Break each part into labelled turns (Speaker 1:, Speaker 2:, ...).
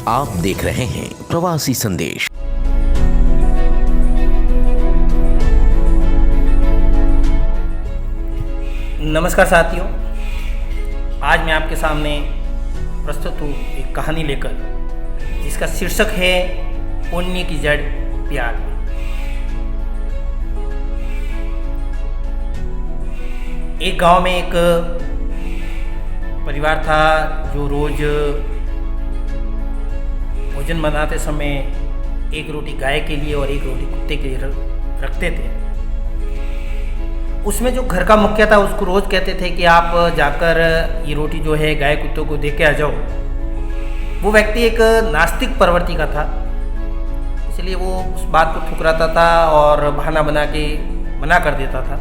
Speaker 1: आप देख रहे हैं प्रवासी संदेश।
Speaker 2: नमस्कार साथियों, आज मैं आपके सामने प्रस्तुत हूँ एक कहानी लेकर जिसका शीर्षक है पुण्य की जड़ प्यार में। एक गांव में एक परिवार था जो रोज भोजन बनाते समय एक रोटी गाय के लिए और एक रोटी कुत्ते के लिए रखते थे। उसमें जो घर का मुखिया था उसको रोज कहते थे कि आप जाकर ये रोटी जो है गाय कुत्तों को दे के आ जाओ। वो व्यक्ति एक नास्तिक प्रवृत्ति का था, इसलिए वो उस बात को ठुकराता था और बहाना बना के मना कर देता था।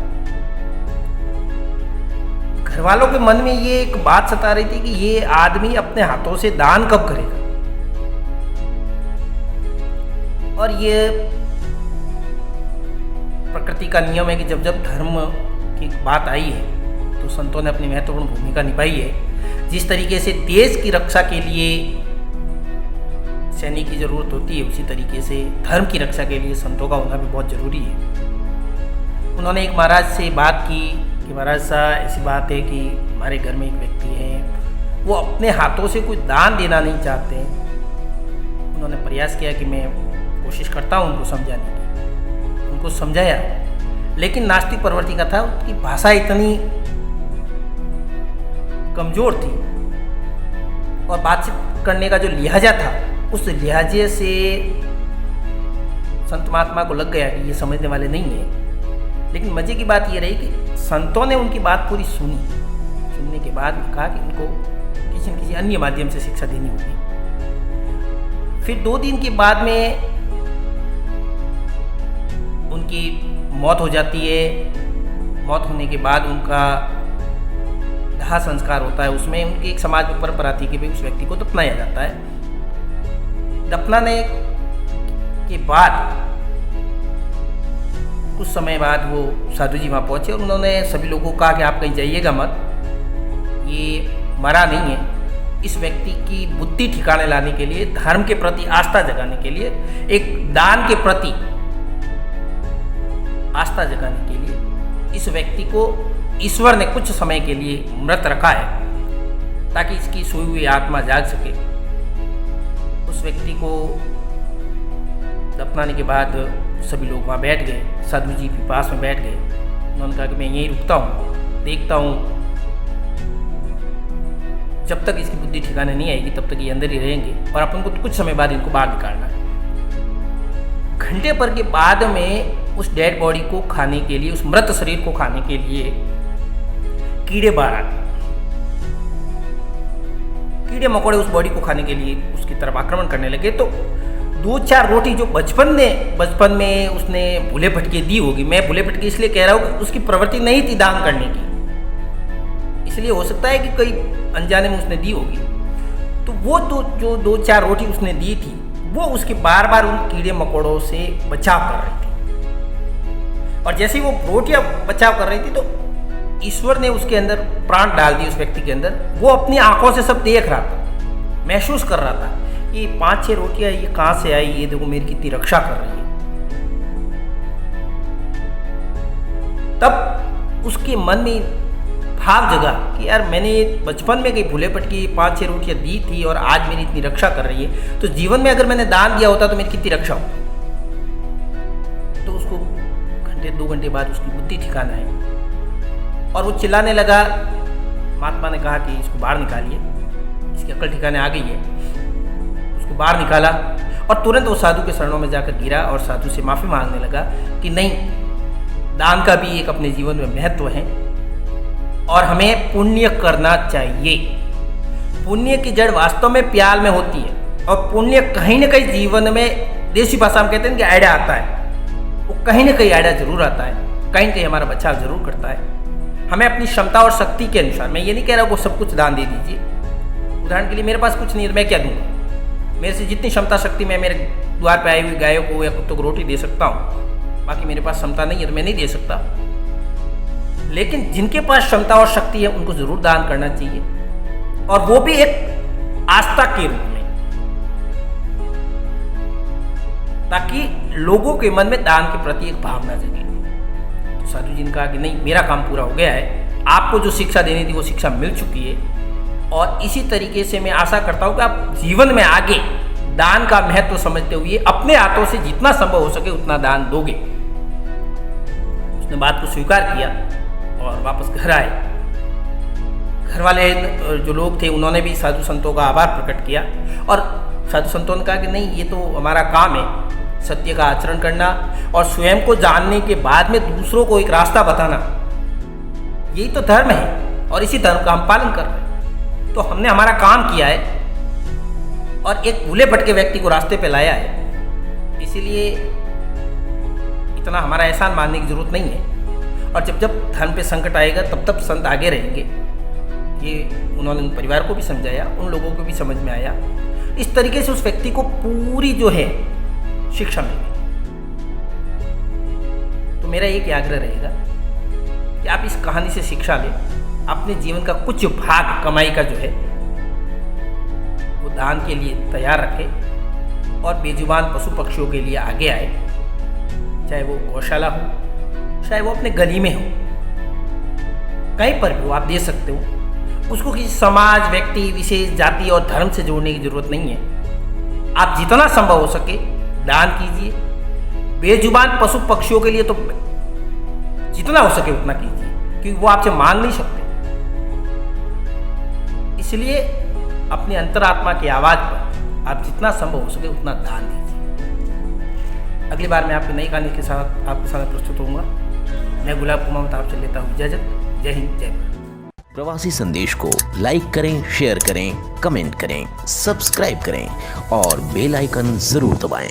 Speaker 2: घर वालों के मन में ये एक बात सता रही थी कि ये आदमी अपने हाथों से दान कब करेगा। और ये प्रकृति का नियम है कि जब जब धर्म की बात आई है तो संतों ने अपनी महत्वपूर्ण भूमिका निभाई है। जिस तरीके से देश की रक्षा के लिए सैनिक की जरूरत होती है, उसी तरीके से धर्म की रक्षा के लिए संतों का होना भी बहुत जरूरी है। उन्होंने एक महाराज से बात की कि महाराज साहब, ऐसी बात है कि हमारे घर में एक व्यक्ति है, वो अपने हाथों से कोई दान देना नहीं चाहते। उन्होंने प्रयास किया कि मैं कोशिश करता हूँ उनको समझाने की, उनको समझाया, लेकिन नास्तिक प्रवृत्ति का था। उसकी भाषा इतनी कमजोर थी और बातचीत करने का जो लिहाजा था, उस लिहाजे से संत महात्मा को लग गया कि ये समझने वाले नहीं है। लेकिन मजे की बात ये रही कि संतों ने उनकी बात पूरी सुनने के बाद कहा कि उनको किसी न किसी अन्य माध्यम से शिक्षा देनी होगी। फिर 2 दिन के बाद में उनकी मौत हो जाती है। मौत होने के बाद उनका दाह संस्कार होता है। उसमें उनकी एक समाज में परंपरा थी कि भाई उस व्यक्ति को दफनाया जाता है। दफनाने के बाद कुछ समय बाद वो साधु जी वहाँ पहुँचे और उन्होंने सभी लोगों को कहा कि आप कहीं जाइएगा मत, ये मरा नहीं है। इस व्यक्ति की बुद्धि ठिकाने लाने के लिए, धर्म के प्रति आस्था जगाने के लिए, एक दान के प्रति आस्था जगाने के लिए इस व्यक्ति को ईश्वर ने कुछ समय के लिए मृत रखा है ताकि इसकी सोई हुई आत्मा जाग सके। उस व्यक्ति को दफनाने के बाद सभी लोग वहाँ बैठ गए, साधु जी के पास में बैठ गए। उन्होंने कहा कि मैं यहीं रुकता हूँ, देखता हूँ, जब तक इसकी बुद्धि ठिकाने नहीं आएगी तब तक ये अंदर ही रहेंगे और अपन को कुछ समय बाद इनको बाहर निकालना है। घंटे भर के बाद में उस डेड बॉडी को खाने के लिए, उस मृत शरीर को खाने के लिए कीड़े बाहर आते। कीड़े मकोड़े उस बॉडी को खाने के लिए उसकी तरफ आक्रमण करने लगे। तो 2-4 रोटी जो बचपन में उसने भूले भटके दी होगी, मैं भूले भटके इसलिए कह रहा हूँ कि उसकी प्रवृत्ति नहीं थी दान करने की, इसलिए हो सकता है कि कोई अनजाने में उसने दी होगी। तो वो जो 2-4 रोटी उसने दी थी वो उसके बार बार उन कीड़े मकोड़ों से बचाव कर रही थी। और जैसे ही वो रोटियां बचाव कर रही थी तो ईश्वर ने उसके अंदर प्राण डाल दिए, उस व्यक्ति के अंदर। वो अपनी आंखों से सब देख रहा था, महसूस कर रहा था कि 5-6 रोटियां ये कहाँ से आई, ये देखो मेरी कितनी रक्षा कर रही है। तब उसके मन में भाव जगा कि यार मैंने बचपन में कहीं भूले भटकी 5-6 रोटियां दी थी और आज मेरी इतनी रक्षा कर रही है, तो जीवन में अगर मैंने दान दिया होता तो मेरी कितनी रक्षा हो। तो उसको घंटे 2 घंटे बाद उसकी बुद्धि ठिकाना है और वो चिल्लाने लगा। महात्मा ने कहा कि इसको बाहर निकालिए, इसकी अकल ठिकाने आ गई है। उसको बाहर निकाला और तुरंत वो साधु के शरणों में जाकर गिरा और साधु से माफ़ी मांगने लगा कि नहीं, दान का भी एक अपने जीवन में महत्व है और हमें पुण्य करना चाहिए। पुण्य की जड़ वास्तव में प्यार में होती है और पुण्य कहीं ना कहीं जीवन में, देसी भाषा में कहते हैं कि आइडिया आता है, वो कहीं ना कहीं आइडिया जरूर आता है, कहीं ना कहीं हमारा बचाव जरूर करता है। हमें अपनी क्षमता और शक्ति के अनुसार, मैं ये नहीं कह रहा हूँ कि सब कुछ दान दे दीजिए। उदाहरण के लिए मेरे पास कुछ नहीं है, मैं क्या दूंगा? मेरे से जितनी क्षमता शक्ति, मैं मेरे द्वार पर आई हुई गायों को या कुत्तों को रोटी दे सकता हूँ, बाकी मेरे पास क्षमता नहीं है तो मैं नहीं दे सकता। लेकिन जिनके पास क्षमता और शक्ति है उनको जरूर दान करना चाहिए, और वो भी एक आस्था के रूप में। ताकि लोगों के मन में दान के प्रति एक भावना जगे। तो साधु जी ने कहा कि नहीं, मेरा काम पूरा हो गया है, आपको जो शिक्षा देनी थी वो शिक्षा मिल चुकी है, और इसी तरीके से मैं आशा करता हूँ कि आप जीवन में आगे दान का महत्व समझते हुए अपने हाथों से जितना संभव हो सके उतना दान दोगे। उसने बात को स्वीकार किया और वापस घर आए। घर वाले जो लोग थे उन्होंने भी साधु संतों का आभार प्रकट किया, और साधु संतों ने कहा कि नहीं, ये तो हमारा काम है, सत्य का आचरण करना और स्वयं को जानने के बाद में दूसरों को एक रास्ता बताना, यही तो धर्म है, और इसी धर्म का हम पालन कर रहे हैं। तो हमने हमारा काम किया है और एक भूले भटके व्यक्ति को रास्ते पे लाया है, इसीलिए इतना हमारा एहसान मानने की जरूरत नहीं है। और जब जब धर्म पे संकट आएगा तब तब संत आगे रहेंगे। ये उन्होंने उन परिवार को भी समझाया, उन लोगों को भी समझ में आया। इस तरीके से उस व्यक्ति को पूरी जो है शिक्षा मिल गई। तो मेरा एक आग्रह रहेगा कि आप इस कहानी से शिक्षा लें, अपने जीवन का कुछ भाग कमाई का जो है वो दान के लिए तैयार रखें, और बेजुबान पशु पक्षियों के लिए आगे आए, चाहे वो गौशाला हो, चाहे वो अपने गली में हो, कहीं पर भी हो आप दे सकते हो। उसको किसी समाज, व्यक्ति विशेष, जाति और धर्म से जोड़ने की जरूरत नहीं है। आप जितना संभव हो सके दान कीजिए। बेजुबान पशु पक्षियों के लिए तो जितना हो सके उतना कीजिए, क्योंकि वो आपसे मांग नहीं सकते। इसलिए अपनी अंतरात्मा की आवाज पर आप जितना संभव हो सके उतना दान दीजिए। अगली बार मैं आपकी नई कहानी के साथ आपके सामने प्रस्तुत होऊंगा। मैं गुलाब कुमावत आपसे लेता हूँ इजाजत। जय हिंद, जय भारत।
Speaker 1: प्रवासी संदेश को लाइक करें, शेयर करें, कमेंट करें, सब्सक्राइब करें और बेल आइकन जरूर दबाएं।